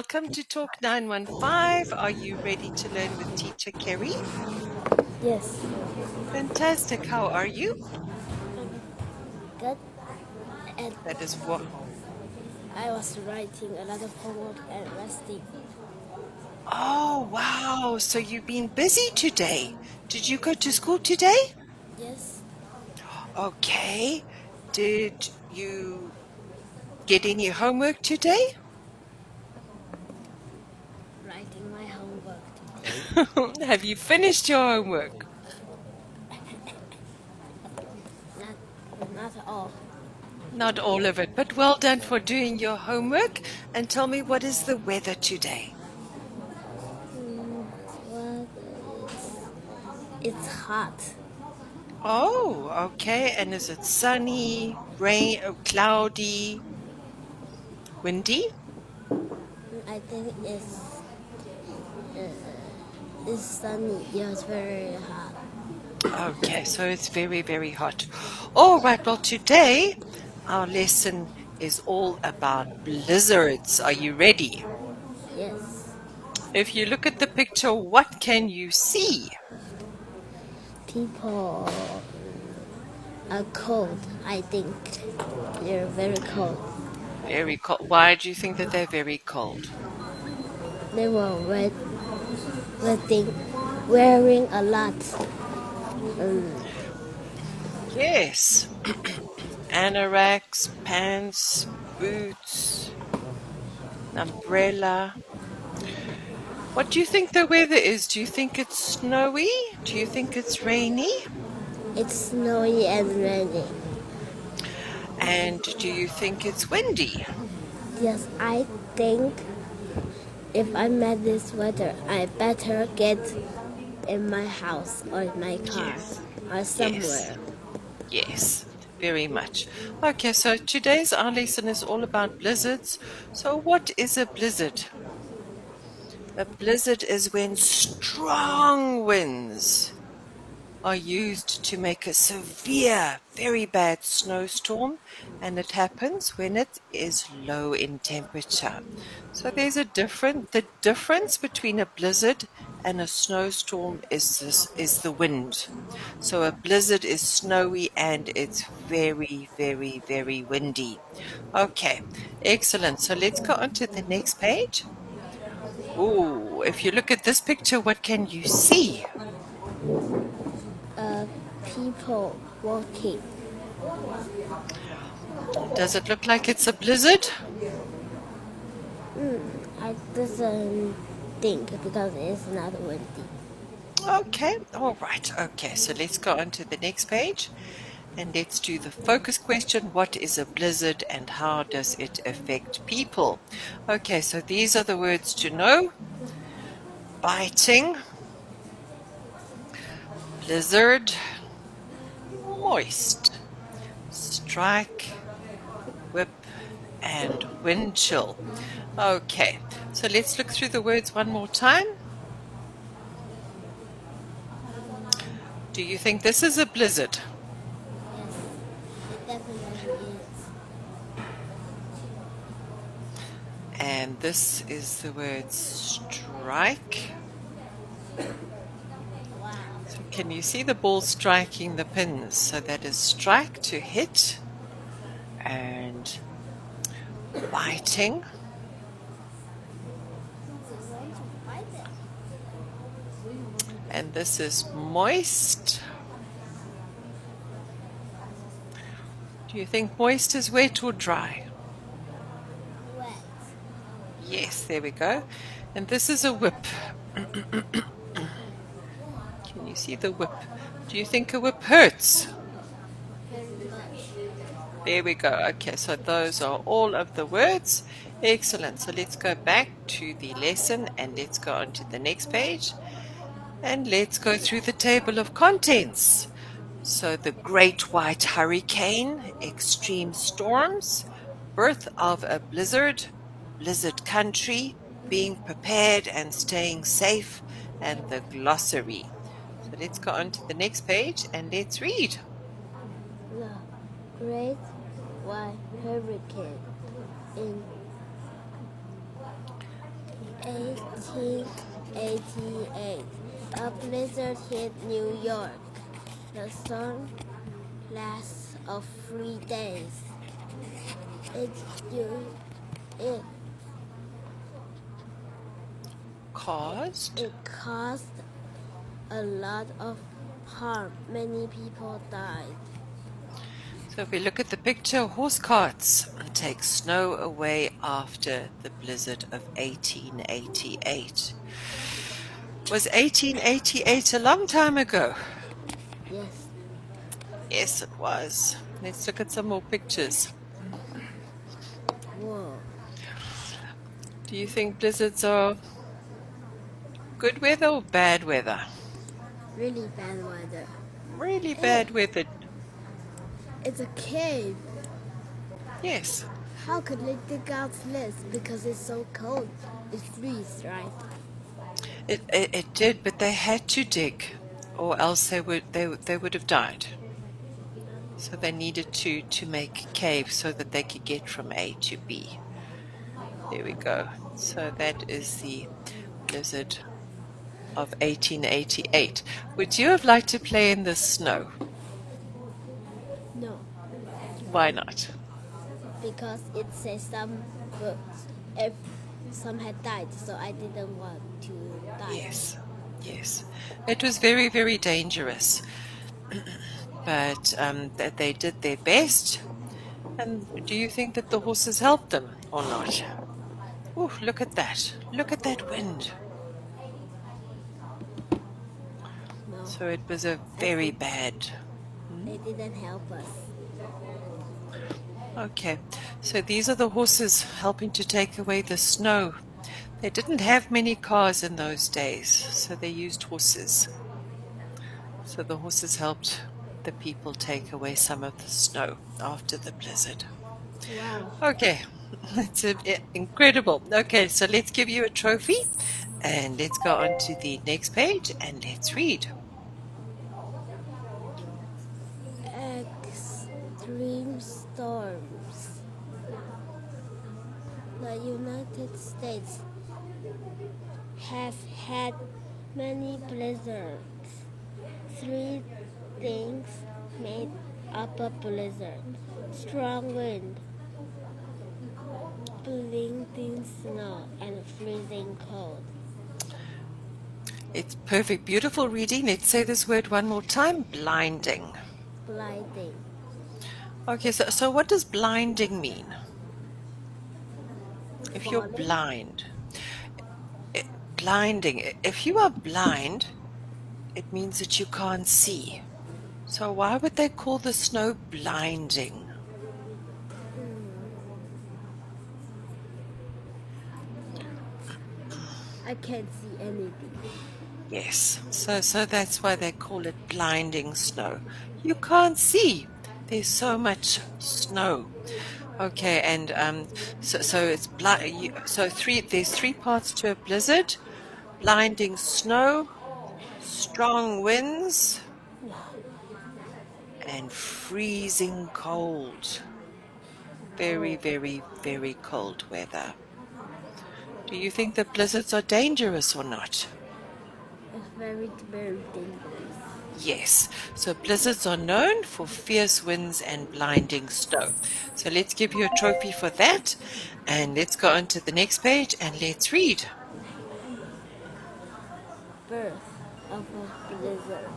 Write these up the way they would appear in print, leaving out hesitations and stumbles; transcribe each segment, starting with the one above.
welcome to Talk 915. Are you ready to learn with Teacher Kerry? Yes. Fantastic. How are you? Good. And That is what. I was writing a lot of homework and resting. Oh, wow. So you've been busy today. Did you go to school today? Yes. Okay. Did you get any homework today? Writing my homework today. Have you finished your homework? Not all. Not all of it, but well done for doing your homework. And tell me, what is the weather today? What? It's hot. Oh, okay. And is it sunny, rain, cloudy, windy? I think it's sunny. Yeah, it's very hot. Okay, so it's very, very hot. All right, well, today our lesson is all about blizzards. Are you ready? Yes. If you look at the picture, what can you see? People are cold. I think they're very cold. Very cold. Why do you think that they're very cold? They were wearing a lot. Yes. Anoraks, pants, boots, an umbrella. What do you think the weather is? Do you think it's snowy? Do you think it's rainy? It's snowy and rainy. And do you think it's windy? Yes, I think if I'm at this weather, I better get in my house or in my car Yes. or Yes. somewhere. Yes. Very much. Okay, so today's our lesson is all about blizzards. So what is a blizzard? A blizzard is when strong winds are used to make a severe, very bad snowstorm, and it happens when it is low in temperature. So there's the difference between a blizzard and a snowstorm is the wind. So a blizzard is snowy and it's very, very, very windy. Okay, excellent. So let's go on to the next page. Oh, if you look at this picture, what can you see? People walking. Does it look like it's a blizzard? I doesn't think because it's not windy. Okay, all right. Okay, so let's go on to the next page and let's do the focus question. What is a blizzard and how does it affect people? Okay, so these are the words to know: biting, blizzard, moist, strike, whip, and wind chill. Okay, so let's look through the words one more time. Do you think this is a blizzard? Yes, it definitely is. And this is the word strike. Wow. So can you see the ball striking the pins? So that is strike, to hit, and biting. And this is moist. Do you think moist is wet or dry? Wet. Yes, there we go. And this is a whip. Can you see the whip? Do you think a whip hurts? Very much. There we go. Okay, so those are all of the words. Excellent. So let's go back to the lesson and let's go on to the next page. And let's go through the table of contents. So the Great White Hurricane, extreme storms, birth of a blizzard, blizzard country, being prepared and staying safe, and the glossary. So let's go on to the next page and let's read. The Great White Hurricane in 1888, a blizzard hit New York. The storm lasts of 3 days. It, it, Caused. it caused a lot of harm. Many people died. So if we look at the picture, horse carts take snow away after the blizzard of 1888. Was 1888 a long time ago? Yes, Yes, it was. Let's look at some more pictures. whoa. Do you think blizzards are good weather or bad weather? Really bad weather. Really bad weather. It's a cave. Yes. How could they dig out this? Because it's so cold. It freezes, right? It did, but they had to dig, or else they would have died. So they needed to make caves so that they could get from A to B. There we go. So that is the blizzard of 1888. Would you have liked to play in the snow? No, Why not? because it says if some had died, so I didn't want to die. Yes, yes. It was very, very dangerous. But that they did their best. And do you think that the horses helped them or not? Oh, look at that. Look at that wind. No, So it was a very bad. they didn't help us. Okay, so these are the horses helping to take away the snow. They didn't have many cars in those days, so they used horses. So the horses helped the people take away some of the snow after the blizzard. Wow. Okay, that's incredible. Okay, so let's give you a trophy and let's go on to the next page and let's read. Extreme storms. The United States has had many blizzards. Three things made up a blizzard: strong wind, blinding snow, and freezing cold. It's perfect, beautiful reading. Let's say this word one more time. Blinding. Blinding. Okay, so what does blinding mean? If you're Falling. blind, blinding, if you are blind, it means that you can't see. So why would they call the snow blinding? I can't see anything. Yes, so that's why they call it blinding snow. You can't see. There's so much snow. Okay, and so it's there's three parts to a blizzard: blinding snow, strong winds, and freezing cold. Very, very, very cold weather. Do you think that blizzards are dangerous or not? It's very, very dangerous. Yes, so blizzards are known for fierce winds and blinding snow. So let's give you a trophy for that. And let's go on to the next page and let's read. Birth of a blizzard.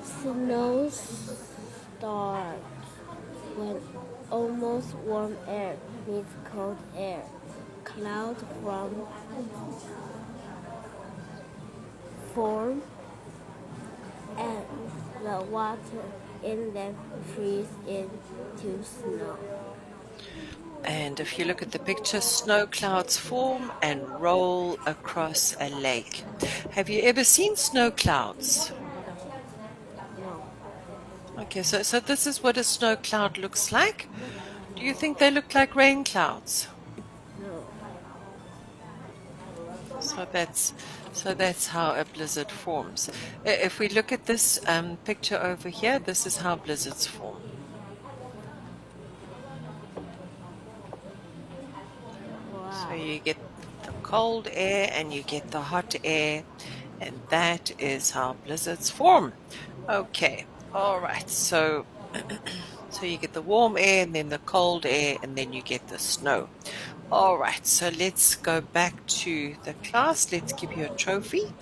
Snow starts when almost warm air meets cold air. Clouds form and the water in them freeze into snow. And if you look at the picture, snow clouds form and roll across a lake. Have you ever seen snow clouds? No. Okay, so this is what a snow cloud looks like. Do you think they look like rain clouds? No. So that's how a blizzard forms. If we look at this picture over here, this is how blizzards form. So you get the cold air and you get the hot air, and that is how blizzards form. Okay, all right. So so you get the warm air and then the cold air and then you get the snow. All right, so let's go back to the class. Let's give you a trophy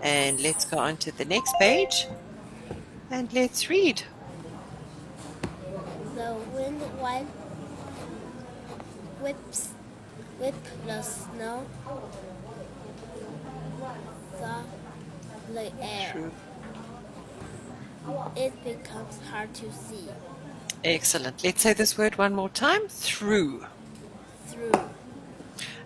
and let's go on to the next page and let's read. The wind whip the snow through the air. True. It becomes hard to see. Excellent. Let's say this word one more time. Through. Through.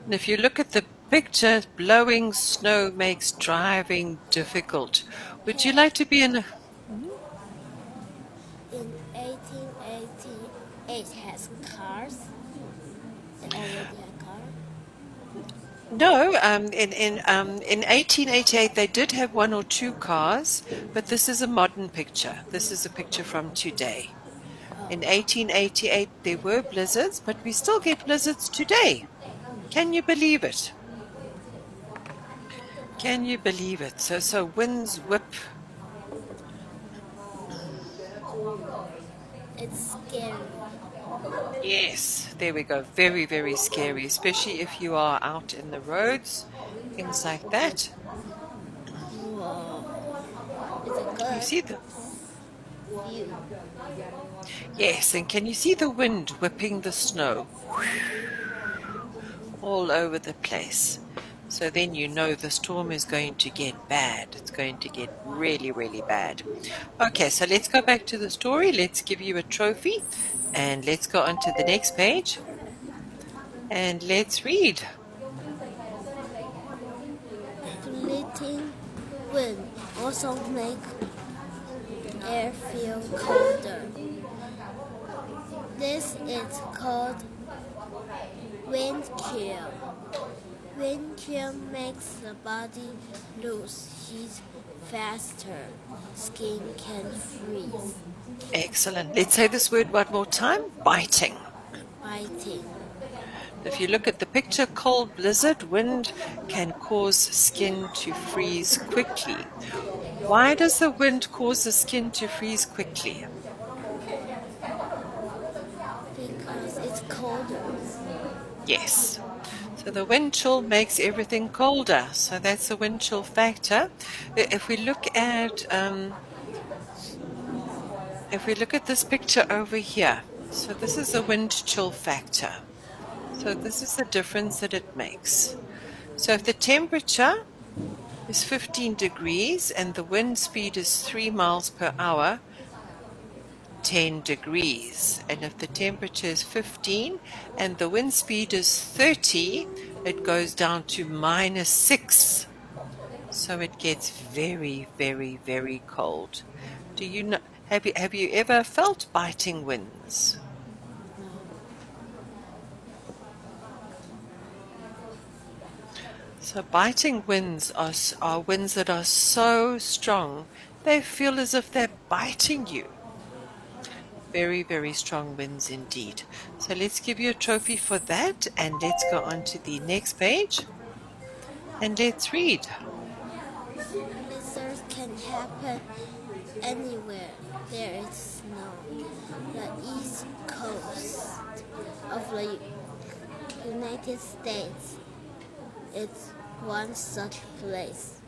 And if you look at the picture, blowing snow makes driving difficult. Would you like to be in a... In 1888 has cars. They already had cars. No, in 1888 they did have one or two cars, but this is a modern picture. This is a picture from today. In 1888 there were blizzards, but we still get blizzards today. Can you believe it? Can you believe it? So winds whip. It's scary. Yes, there we go. Very, very scary, especially if you are out in the roads, things like that. Whoa. It's a You good see the... view. Yes, and can you see the wind whipping the snow all over the place? So then you know the storm is going to get bad. It's going to get really, really bad. Okay, so let's go back to the story. Let's give you a trophy and let's go on to the next page and let's read. Fleeting wind also make air feel colder. This is called wind chill. Wind chill makes the body lose heat faster. Skin can freeze. Excellent. Let's say this word one more time. Biting. Biting. If you look at the picture, cold blizzard wind can cause skin to freeze quickly. Why does the wind cause the skin to freeze quickly? Because it's colder. Yes. So the wind chill makes everything colder. So that's the wind chill factor. If we look at this picture over here, so this is the wind chill factor. So this is the difference that it makes. So if the temperature is 15 degrees and the wind speed is 3 miles per hour, 10 degrees. And if the temperature is 15 and the wind speed is 30, it goes down to -6. So it gets very, very, very cold. Do you know, have you ever felt biting winds? So biting winds are winds that are so strong, they feel as if they're biting you. Very, very strong winds indeed. So let's give you a trophy for that and let's go on to the next page and let's read. Blizzards can happen anywhere there is snow. The east coast of the United States is one such place.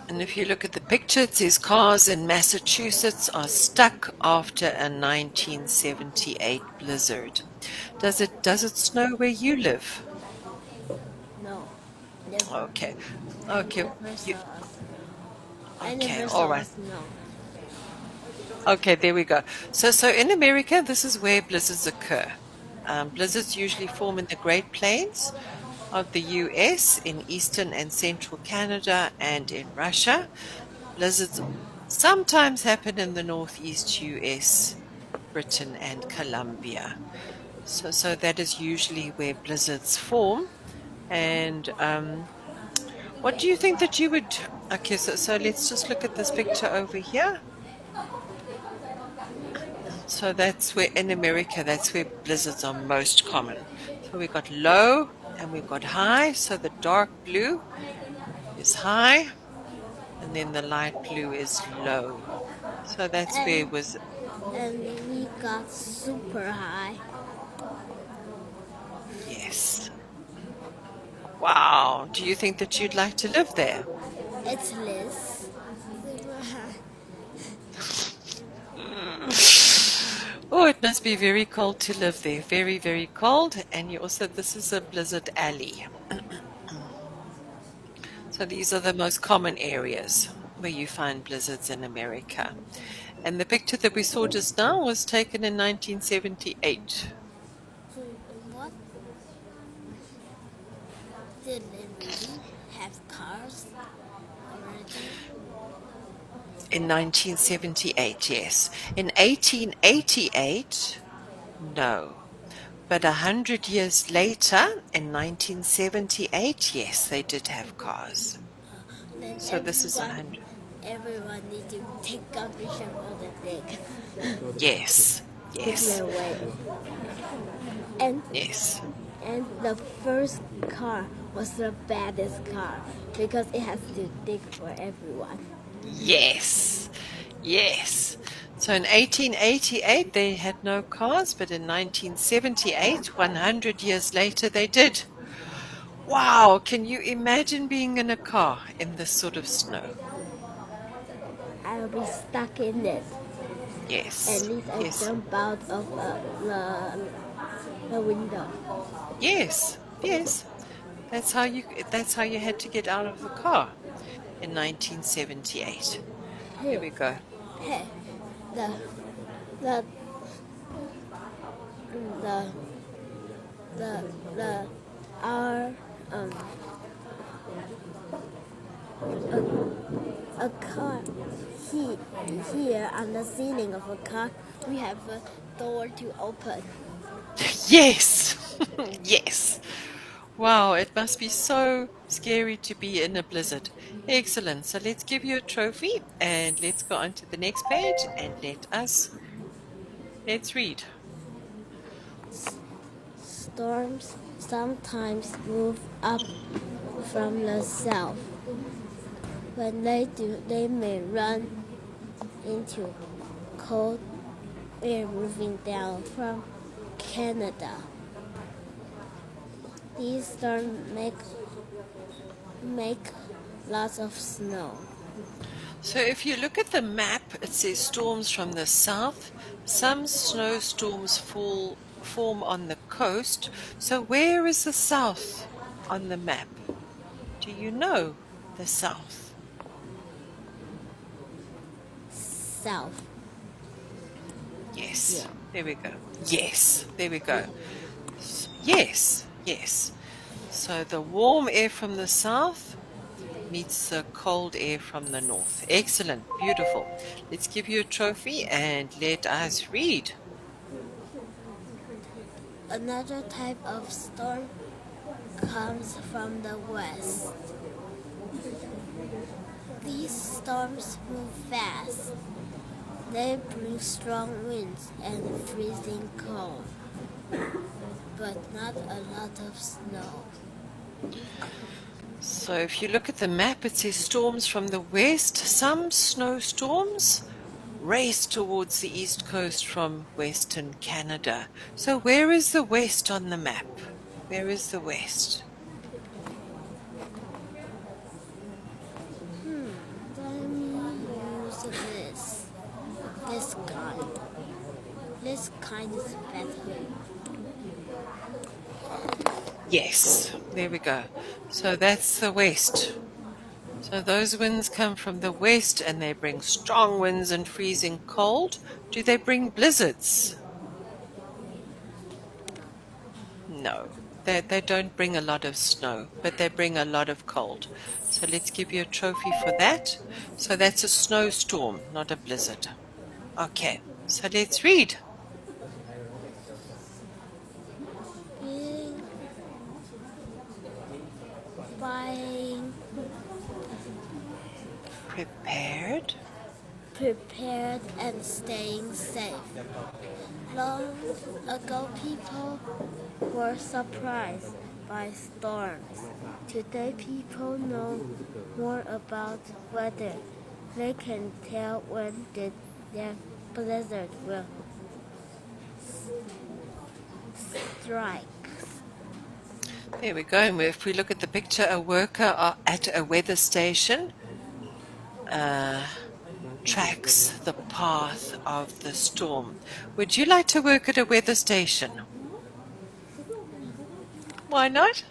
And if you look at the picture, it says cars in Massachusetts are stuck after a 1978 blizzard. Does it snow where you live? No, never. Okay. Okay. Never saw You, us. I okay, never all saw right. snow. Okay, there we go. So in America, this is where blizzards occur. Blizzards usually form in the Great Plains of the US, in eastern and central Canada, and in Russia. Blizzards sometimes happen in the northeast US, Britain, and Colombia. So that is usually where blizzards form. And what do you think that you would... Okay, so let's just look at this picture over here. So that's where, in America, that's where blizzards are most common. So we've got low, And we've got high, so the dark blue is high, and then the light blue is low. So that's where it was. And we got super high. Yes. Wow. Do you think that you'd like to live there? It's Liz. Super high. Oh, it must be very cold to live there. Very, very cold. And you also, this is a blizzard alley. So these are the most common areas where you find blizzards in America. And the picture that we saw just now was taken in 1978. What? Did they really have cars already? In 1978, yes. In 1888, no. But 100 years later, in 1978, yes, they did have cars. Then So this is 100. everyone needs to take a picture of the thing. Yes, yes, Their way. And yes. and the first car was the baddest car because it has to dig for everyone. Yes, yes. So in 1888, they had no cars, but in 1978, 100 years later, they did. Wow, can you imagine being in a car in this sort of snow? I'll be stuck in it. Yes, At least I yes, jump out of the window. yes, yes. That's how you had to get out of the car in 1978. Here we go. Hey, the the the the our a car here on the ceiling of a car we have a door to open. Yes, yes. Wow, it must be so scary to be in a blizzard. Excellent. So let's give you a trophy and let's go on to the next page and let's read. Storms sometimes move up from the south. When they do, they may run into cold air moving down from Canada. These storms make lots of snow. So if you look at the map, it says storms from the south. Some snowstorms form on the coast. So where is the south on the map? Do you know the south? South. Yes. Yeah. There we go. Yes. There we go. Yes. Yes. So the warm air from the south meets the cold air from the north. Excellent. Beautiful. Let's give you a trophy and let us read. Another type of storm comes from the west. These storms move fast. They bring strong winds and freezing cold, but not a lot of snow. So if you look at the map, it says storms from the west. Some snowstorms race towards the east coast from western Canada. So where is the west on the map? Where is the west? Let me use this. This kind. This kind is better. Yes, there we go. So that's the west. So those winds come from the west and they bring strong winds and freezing cold. Do they bring blizzards? No, they don't bring a lot of snow, but they bring a lot of cold. So let's give you a trophy for that. So that's a snowstorm, not a blizzard. Okay, so let's read. Being prepared and staying safe. Long ago, people were surprised by storms. Today, people know more about weather. They can tell when their blizzard will strike. There we go. And if we look at the picture, a worker at a weather station tracks the path of the storm. Would you like to work at a weather station? Why not?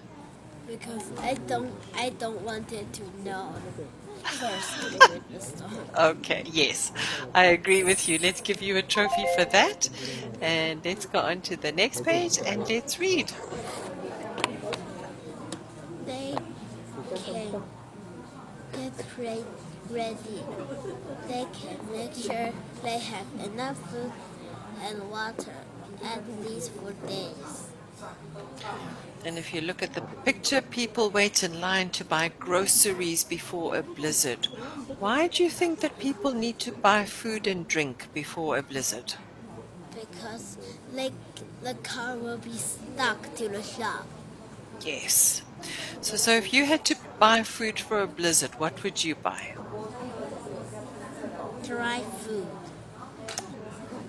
Because I don't want it to know first with the storm. Okay, yes, I agree with you. Let's give you a trophy for that. And let's go on to the next page and let's read. They can get ready. They can make sure they have enough food and water at least for days. And if you look at the picture, people wait in line to buy groceries before a blizzard. Why do you think that people need to buy food and drink before a blizzard? Because the car will be stuck to the shop. Yes. So if you had to buy food for a blizzard, what would you buy? Dry food.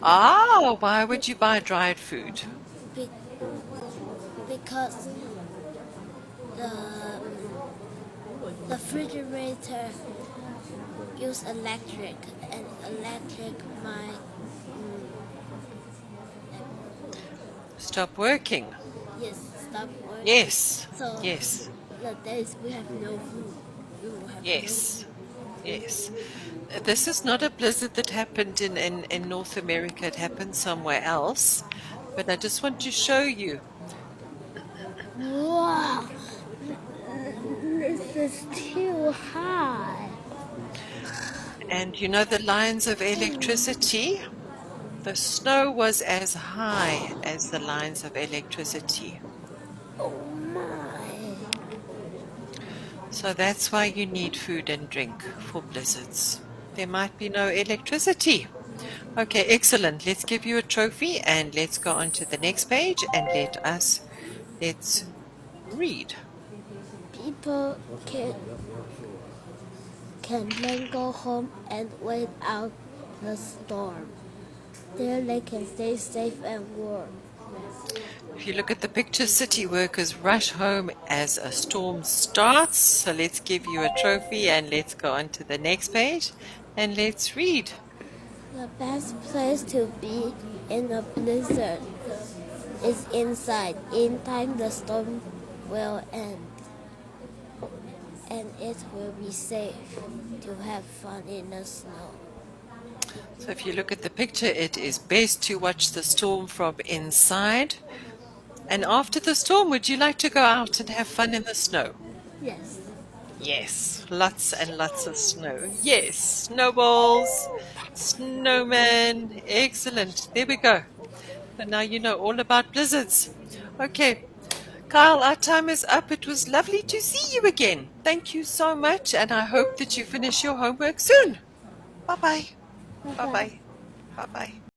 Ah, why would you buy dried food? Because the refrigerator use electric, and electric might Stop working. stop working. Yes. So Yes. the days we have no food, we will have Yes. Yes. This is not a blizzard that happened in North America. It happened somewhere else. But I just want to show you. no. Wow, this is too high. And you know the lines of electricity? The snow was as high as the lines of electricity. Oh my. So that's why you need food and drink for blizzards. There might be no electricity. Okay, excellent. Let's give you a trophy and let's go on to the next page and let's read. People can then go home and wait out the storm. There they can stay safe and warm. If you look at the picture, city workers rush home as a storm starts. So let's give you a trophy and let's go on to the next page and let's read. The best place to be in a blizzard is inside. In time, the storm will end, and it will be safe to have fun in the snow. So if you look at the picture, it is best to watch the storm from inside. And after the storm, would you like to go out and have fun in the snow? Yes. Yes, lots and lots of snow. Yes, snowballs, snowman. Excellent. There we go. And now you know all about blizzards. Okay, Kyle, our time is up. It was lovely to see you again. Thank you so much, and I hope that you finish your homework soon. Bye-bye. Bye-bye. Bye-bye.